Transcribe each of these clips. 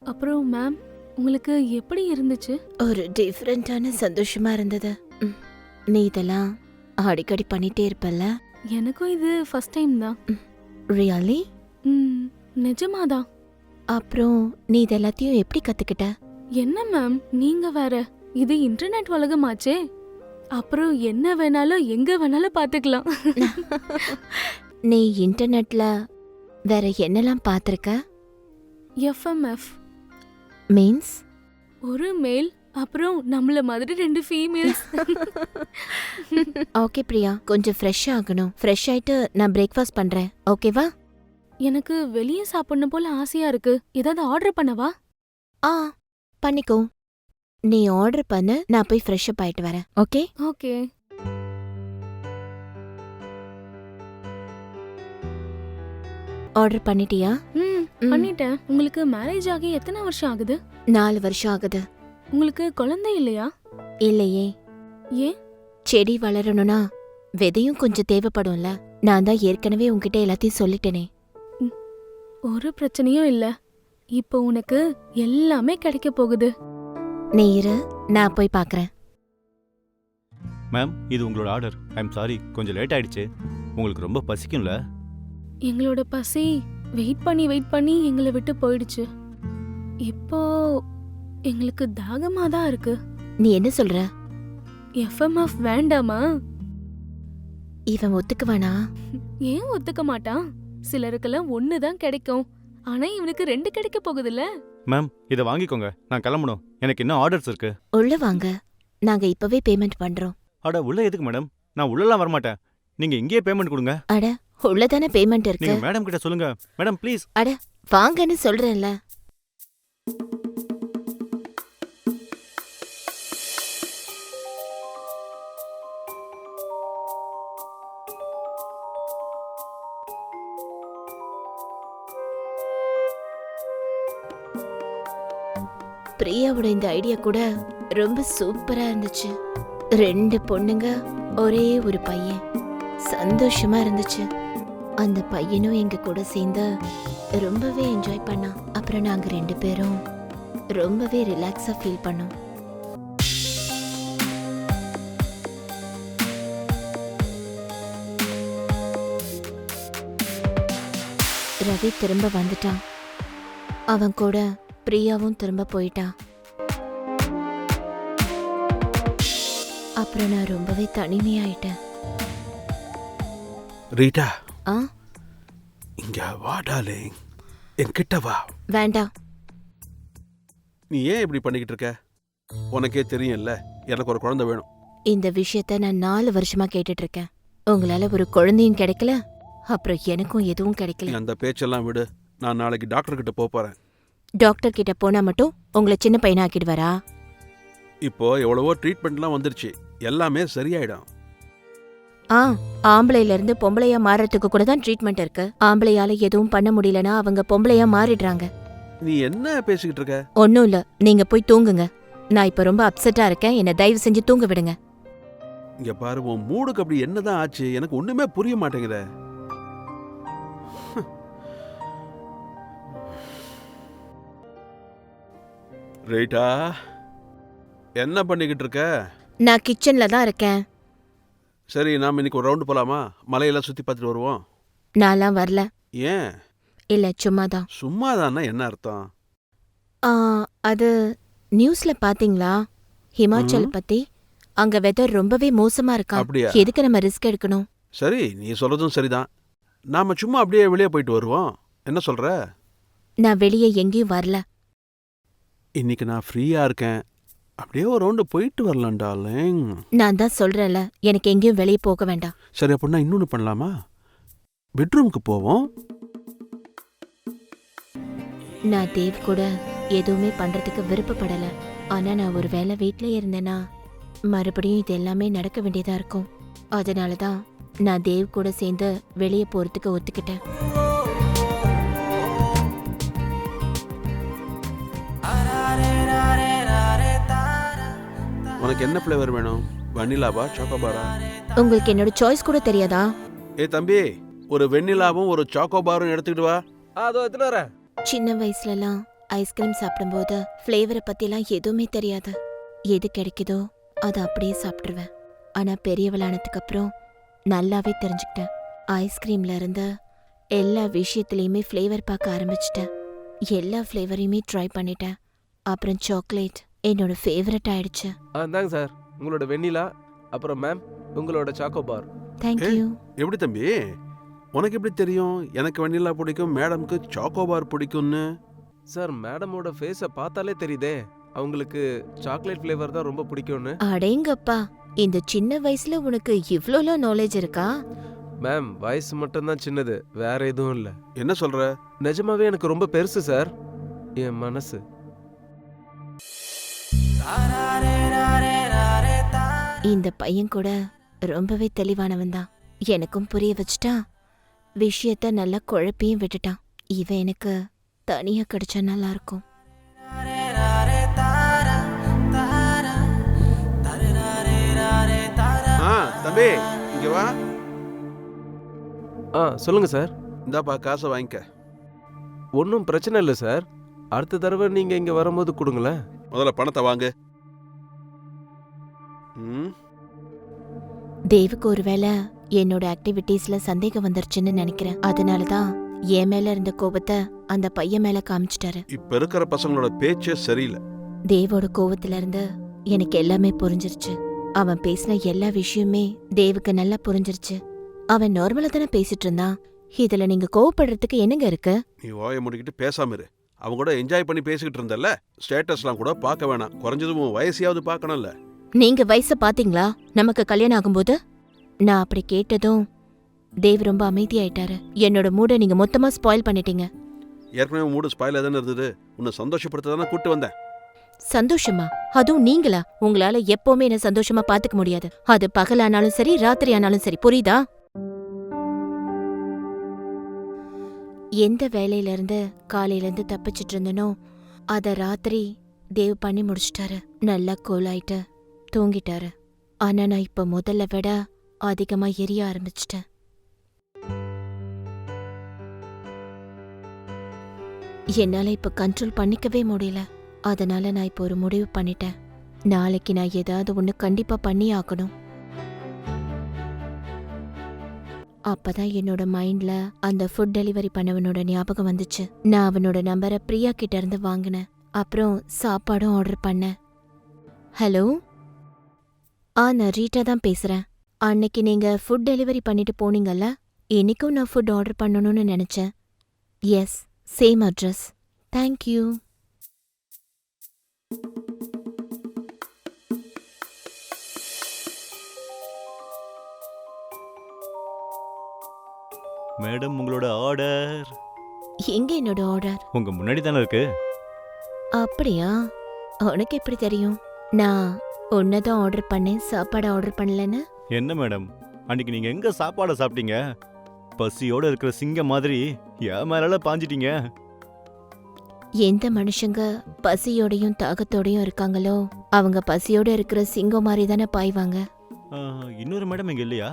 அப்புறம் மேம், உங்களுக்கு எப்படி இருந்துச்சு? ஒரு டிஃப்ரெண்டான சந்தோஷமா இருந்தது. ம். நீ இதெல்லாம் அடிக்கடி பண்ணிட்டே இருப்பல்ல? எனக்கும் இது ஃபர்ஸ்ட் டைம் தான். ரியலி? நிஜமாதான். அப்புறம் நீ இது எல்லாத்தையும் எப்படி கத்துக்கிட்ட? என்ன மேம், நீங்க வேற. இது இன்டர்நெட் உலகமாச்சே. அப்புறம் என்ன வேணாலும் எங்க வேணாலும் பாத்துக்கலாம். நீ இன்டர்நெட்ல வேற என்னெல்லாம் பார்த்திருக்க? எஃப்எம்எஃப் மீன்ஸ்? ஒரு மேல், அப்புறம் நம்மள மாதிரி 2 ஃபீமேல்ஸ். ஓகே பிரியா, கொஞ்சம் ஃப்ரெஷ் ஆகணும். ஃப்ரெஷ் ஆயிட்டு நான் பிரேக்ஃபாஸ்ட் பண்றேன். ஓகேவா? எனக்கு வெளியே சாப்பிடணும் போல ஆசையா இருக்கு. ஏதாவது ஆர்டர் பண்ணவா? ஆ, பண்ணிக்கோ. நீ ஆர்டர் பண்ணு, நான் போய் ஃப்ரெஷ் அப் ஆயிட்டு வரேன். ஓகே? ஓகே. ஆர்டர் பண்ணிட்டியா? பண்ணிட்டேன். உங்களுக்கு மேரேஜ் ஆகி எத்தனை வருஷம் ஆகுது? 4 வருஷம் ஆகுது. உங்களுக்கு குழந்தை இல்லையா? இல்லையே. ஏன்? செடி வளரணும்னா விதையும் கொஞ்சம் தேவைப்படும்ல. நான் தான் ஏற்கனவே உன்கிட்ட எல்லாத்தையும் சொல்லிட்டேனே. ஒரு பிரச்சனையும் இல்ல. இப்போ உனக்கு எல்லாமே கிடைக்க போகுது. நீ இரு, நான் போய் பார்க்கறேன். மேம், இது உங்களோட ஆர்டர். ஐம் சாரி, கொஞ்சம் லேட் ஆயிடுச்சு. உங்களுக்கு ரொம்ப பசிக்கும்ல? எங்களோட பசி வெயிட் பண்ணி எங்களை விட்டு போயிடுச்சு. இப்போ எங்களுக்கு தாகமா தான் இருக்கு. நீ என்ன சொல்ற? எஃப்எம்எஃப் வேண்டாமா? இவன் ஒத்துக்குவானா? ஏன் ஒத்துக்க மாட்டான்? சிலருக்கெல்லாம் 1 தான் கிடைக்கும். ஆனா இவனுக்கு 2 கிடைக்க போகுதுல்ல. மேம், இதை வாங்கிக்கோங்க. நான் கிளம்பணும். எனக்கு இன்னும் ஆர்டர்ஸ் இருக்கு. உள்ள வாங்க, நாங்க இப்பவே பேமெண்ட் பண்றோம். அட, உள்ள எதுக்கு மேடம்? நான் உள்ளலாம் வரமாட்டேன். நீங்க இங்கேயே பேமெண்ட் கொடுங்க. அட, உள்ளதானே பேமெண்ட் இருக்கு. நீங்க மேடம் கிட்ட சொல்லுங்க. Madam please. அட, வாங்கன்னு சொல்றேன்ல. பிரியாவோட இந்த ஐடியா கூட ரொம்ப சூப்பரா இருந்துச்சு. 2 பொண்ணுங்க, ஒரே ஒரு பையன். சந்தோஷமா இருந்துச்சு. அந்த பையனும் எங்க கூட சேர்ந்து ரொம்பவே என்ஜாய் பண்ணான். அப்புறம் நாங்க 2 பேரும் ரொம்பவே ரிலாக்ஸா ஃபீல் பண்ணோம். ரவி திரும்ப வந்துட்டான். அவன் கூட பிரியாவும் திரும்ப போயிட்டா. அப்புறம் நான் ரொம்பவே தனிமையாயிட்டேன். ரீட்டா, ஆ, இங்க வா டார்லிங். என்கிட்ட வா. வேண்டாம். நீ ஏன் இப்படி பண்ணிக்கிட்டு இருக்க? உனக்கே தெரியும்ல, எனக்கு ஒரு குழந்தை வேணும். இந்த விஷயத்த நான் 4 வருஷமா கேட்டுட்டு இருக்கேன். உங்களால ஒரு குழந்தையும் கிடைக்கல, அப்புறம் எனக்கும் எதுவும் நீ கிடைக்கல. அந்த பேச்செல்லாம் விடு. நான் நாளைக்கு டாக்டர் கிட்ட போறேன். டாக்டர் கிட்ட போனா மட்டும் உங்களை சின்ன பையனா ஆக்கிடுவாரா? இப்போ எவ்வளவோ ட்ரீட்மெண்ட்லாம் வந்துருச்சு, எல்லாமே சரியாயிடும். ஆ, ஆம்பளையில இருந்து பொம்பளையா மாறறதுக்கு கூட தான் ட்ரீட்மெண்ட் இருக்கு. ஆம்பளையால எதுவும் பண்ண முடியலனா அவங்க பொம்பளையா மாறிடுறாங்க. நீ என்ன பேசிக்கிட்டு இருக்க? ஒன்னும் இல்ல, நீங்க போய் தூங்குங்க. நான் இப்ப ரொம்ப அப்செட்டா இருக்கேன். என்ன தயவு செஞ்சு தூங்க விடுங்க. இங்க பாரு, உன் மூடுக்கு அப்படி என்னதான் ஆச்சு? எனக்கு ஒண்ணுமே புரிய மாட்டேங்குத. ரைட்டா, என்ன பண்ணிக்கிட்டு இருக்க? நான் கிச்சன்ல தான் இருக்கேன். சரி, நாம இன்னைக்கு ஒரு ரவுண்டு போலாமா? மலையெல்லாம் சுத்தி பார்த்துட்டு வருவோம். நான்லாம் வரல. ஏன்? இல்ல, சும்மாதான். சும்மாதான்னா என்ன அர்த்தம்? ஆ, அது நியூஸ்ல பாத்தீங்களா? ஹிமாச்சல் பத்தி. அங்க வெதர் ரொம்பவே மோசமா இருக்கா. அப்படியா? எதுக்கு நம்ம ரிஸ்க் எடுக்கணும்? சரி, நீ சொல்றதும் சரிதான். நாம சும்மா அப்படியே வெளியே போயிட்டு வருவோம். என்ன சொல்ற? நான் வெளியே எங்கேயும் வரல. இன்னைக்கு நான் ஃப்ரீயா இருக்கேன். அப்படியே ஒரு ரவுண்டு போயிட்டு வரலாம் டார்லிங். நான் தான் சொல்றேன்ல, எனக்கு எங்கேயும் வெளியே போக வேண்டாம். சரி, அப்படின்னா இன்னொன்னு பண்ணலாமா? பெட்ரூமுக்கு போவோம். நான் தேவ் கூட எதுவுமே பண்றதுக்கு விருப்பப்படல. ஆனா நான் ஒரு வேளை வீட்ல இருந்தேன்னா மறுபடியும் இது எல்லாமே நடக்க வேண்டியதா இருக்கும். அதனாலதான் நான் தேவ் கூட சேர்ந்து வெளியே போறதுக்கு ஒத்துக்கிட்டேன். உனக்கு என்ன ஃப்ளேவர் வேணும்? வனிலாவா, சாக்கோபாரா? உங்களுக்கு என்னோட சாய்ஸ் கூட தெரியாதா? ஏ தம்பி, ஒரு வெண்ணிலாவும் ஒரு சாக்கோபாரும் எடுத்துக்கிட்டு வா. அதோ எடுத்துட்டு வரேன். சின்ன வயசுலலாம் ஐஸ்கிரீம் சாப்பிடும்போது ஃப்ளேவரை பத்திலாம் எதுவுமே தெரியாது. எது கிடைக்குதோ அதை அப்படியே சாப்பிட்டுருவேன். ஆனா பெரியவளானதுக்கு அப்புறம் நல்லாவே தெரிஞ்சுக்கிட்டேன். ஐஸ்கிரீம்ல இருந்து எல்லா விஷயத்துலயுமே ஃப்ளேவர் பார்க்க ஆரம்பிச்சிட்டேன். எல்லா ஃப்ளேவரையுமே ட்ரை பண்ணிட்டேன். அப்புறம் சாக்லேட் என்னோட ஃபேவரட் ஆயிடுச்சு. இந்தாங்க சார் உங்களோட வெண்ணிலா. அப்புறம் மேம் உங்களோட சாக்கோ பார். தேங்க்யூ. எப்படி தம்பி, உனக்கு எப்படி தெரியும் எனக்கு வெண்ணிலா பிடிக்கும், மேடம்க்கு சாக்கோபார் பிடிக்கும்னு? சார் மேடமோட ஃபேஸை பார்த்தாலே தெரியுதே அவங்களுக்கு சாக்லேட் ஃப்ளேவர் தான் ரொம்ப பிடிக்கும்னு. அடேங்கப்பா, இந்த சின்ன வயசுல உனக்கு இவ்ளோலாம் நாலேஜ் இருக்கா? மேம் வயசு மட்டும்தான் சின்னது, வேற எதுவும் இல்லை. என்ன சொல்ற? நிஜமாவே எனக்கு ரொம்ப பெருசு சார் என் மனசு. இந்த பையன் கூட ரொம்பவே தெளிவானவன் தான். எனக்கும் புரிய வச்சுட்டான். விஷயத்த நல்லா குழப்பியும் விட்டுட்டான். இவன் எனக்கு தனியா கிடைச்சா நல்லா இருக்கும். தம்பி இங்க வா. சொல்லுங்க சார். இந்தாப்பா காசை வாங்கிக்க. ஒன்றும் பிரச்சனை இல்லை சார், அடுத்த தடவை நீங்க இங்க வரும்போது கொடுங்களேன். முதல்ல பணத்தை வாங்கு. தேவுக்கு ஒருவேளை என்னோட ஆக்டிவிட்டீஸ்ல சந்தேகம் வந்துருச்சுன்னு நினைக்கிறேன். அதனாலதான் என் மேல இருந்த கோபத்தை அந்த பையன் மேல காமிச்சிட்டாரு. இப்ப இருக்கிற பசங்களோட பேச்சே சரியில்லை. தேவோட கோவத்துல இருந்து எனக்கு எல்லாமே புரிஞ்சிருச்சு. அவன் பேசின எல்லா விஷயமே தேவுக்கு நல்லா புரிஞ்சிருச்சு. அவன் நார்மலா தானே பேசிட்டு இருந்தான். இதுல நீங்க கோவப்படுறதுக்கு என்னங்க இருக்கு? நீ ஓய முடிக்கிட்டு பேசாம இரு. அவங்க கூட என்ஜாய் பண்ணி பேசிக்கிட்டு இருந்தல்ல, ஸ்டேட்டஸ்லாம் கூட பார்க்க வேணாம். குறைஞ்சது உன் வயசையாவது பார்க்கணும்ல. நீங்க வயசை பாத்தீங்களா நமக்கு கல்யாணம் ஆகும்போது? நான் அப்படி கேட்டதும் தேவ் ரொம்ப அமைதியாயிட்டாரு. என்னோட மூட நீங்க மொத்தமா ஸ்பாயில் பண்ணிட்டீங்க. ஏற்கனவே மூடு ஸ்பாயில தானே இருந்தது. உன்னை சந்தோஷப்படுத்த தானே கூட்டு வந்தேன். சந்தோஷமா? அதுவும் நீங்களா? உங்களால எப்பவுமே என்ன சந்தோஷமா பாத்துக்க முடியாது. அது பகலானாலும் சரி ராத்திரி ஆனாலும் சரி, புரியுதா? எந்த வேலையில இருந்து காலையில இருந்து தப்பிச்சிட்டு இருந்தனோ அத ராத்திரி தேவ் பண்ணி முடிச்சிட்டாரு. நல்லா கோலாயிட்டு தூங்கிட்டாரு. ஆனா நான் இப்ப முதல்ல விட அதிகமா எரிய ஆரம்பிச்சிட்டேன். என்னால இப்ப கண்ட்ரோல் பண்ணிக்கவே முடியல. அதனால நான் இப்ப ஒரு முடிவு பண்ணிட்டேன். நாளைக்கு நான் ஏதாவது ஒண்ணு கண்டிப்பா பண்ணி ஆகணும். அப்பதான் என்னோட மைண்ட்ல அந்த ஃபுட் டெலிவரி பண்ணவனோட ஞாபகம் வந்துச்சு. நான் அவனோட நம்பரை பிரியா கிட்ட இருந்து வாங்கினேன். அப்புறம் சாப்பாடும் ஆர்டர் பண்ணேன். ஹலோ, நான் ரீட்டா தான் பேசுறேன். அன்னைக்கு நீங்க ஃபுட் டெலிவரி பண்ணிட்டு போனீங்கல்ல, இன்னைக்கும் நான் ஃபுட் ஆர்டர் பண்ணணும்னு நினைச்சேன். Yes, same address. Thank you. Madam உங்களோட ஆர்டர். எங்க என்னோட ஆர்டர்? உங்க முன்னாடி தானே இருக்கு. அப்படியா? உனக்கு எப்படி தெரியும் நான் ஒன்னதான் ஆர்டர் பண்ணேன், சாப்பாடு ஆர்டர் பண்ணலன்னு? என்ன மேடம், அன்னைக்கு நீங்க எங்க சாப்பாடை சாப்பிட்டீங்க? பசியோட இருக்கிற சிங்கம் மாதிரி என் மேல பாஞ்சிட்டீங்க. எந்த மனுஷங்க பசியோடையும் தாகத்தோடையும் இருக்காங்களோ அவங்க பசியோட இருக்கிற சிங்கம் மாதிரி தானே பாய்வாங்க. இன்னொரு மேடம் இங்க இல்லையா?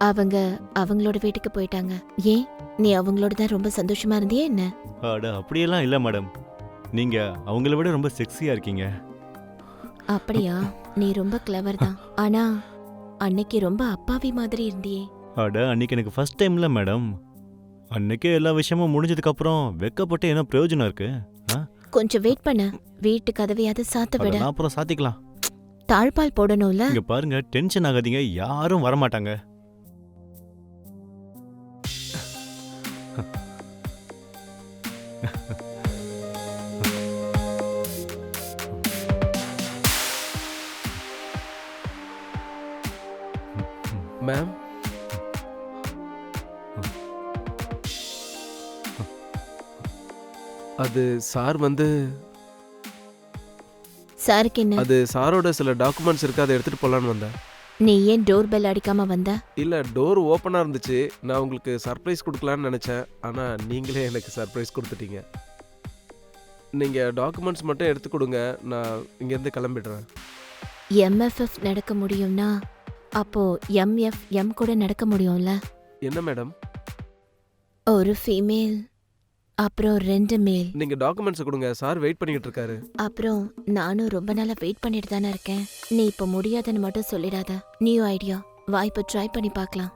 அவங்க அவங்களோட வீட்டுக்கு போயிட்டாங்க. ஏன், நீ அவங்களோட தான் ரொம்ப சந்தோஷமா இருந்தியே என்ன? அட அப்படியெல்லாம் இல்ல மேடம், நீங்க அவங்கள விட ரொம்ப செக்ஸியா இருக்கீங்க. அப்படியா? நீ ரொம்ப கிளவர் தான். ஆனா அன்னைக்கு ரொம்ப அப்பாவி மாதிரி இருந்தியே. அட அன்னைக்கு எனக்கு ஃபர்ஸ்ட் டைம்ல மேடம். அன்னைக்கே எல்லா விஷயமும் முடிஞ்சதுக்கு அப்புறம் வெக்கப்பட்டு என்ன பிரயோஜனம் இருக்கு? கொஞ்சம் வெயிட் பண்ண, வீட்டு கதவையாவது சாத்த விட. அதெல்லாம் அப்புறம் சாத்திக்கலாம். தாழ்பால் போடணும்ல. இங்க பாருங்க, டென்ஷன் ஆகாதீங்க, யாரும் வரமாட்டாங்க. மேம், அது சார் வந்து சாருக்கு என்ன? அது சாரோட சில டாக்குமெண்ட்ஸ் இருக்கு, அதை எடுத்துட்டு போலான்னு வந்தேன். நீ ஏன் டோர் பெல் அடிக்காம வந்த? இல்ல, டோர் ஓப்பனா இருந்துச்சு. நான் உங்களுக்கு சர்ப்ரைஸ் கொடுக்கலான்னு நினைச்சேன். ஆனா நீங்களே எனக்கு சர்ப்ரைஸ் கொடுத்துட்டீங்க. நீங்க டாக்குமெண்ட்ஸ் மட்டும் எடுத்து கொடுங்க, நான் இங்க இருந்து கிளம்பிடுறேன். எம்எஃப்எஃப் நடக்க முடியும்னா அப்போ எம்எஃப்எம் கூட நடக்க முடியும்ல? என்ன மேடம்? ஒரு ஃபீமேல் அப்புறம் 2 மெயில். நீங்க டாக்குமெண்ட்ஸ் கொடுங்க, சார் வெயிட் பண்ணிட்டு இருக்காரு. அப்புறம் நானும் ரொம்ப நாளா வெயிட் பண்ணிட்டு தானே இருக்கேன். நீ இப்ப முடியாதுன்னு மட்டும் சொல்லிடாத. நியூ ஐடியா, வாய்ப்பு ட்ரை பண்ணி பார்க்கலாம்.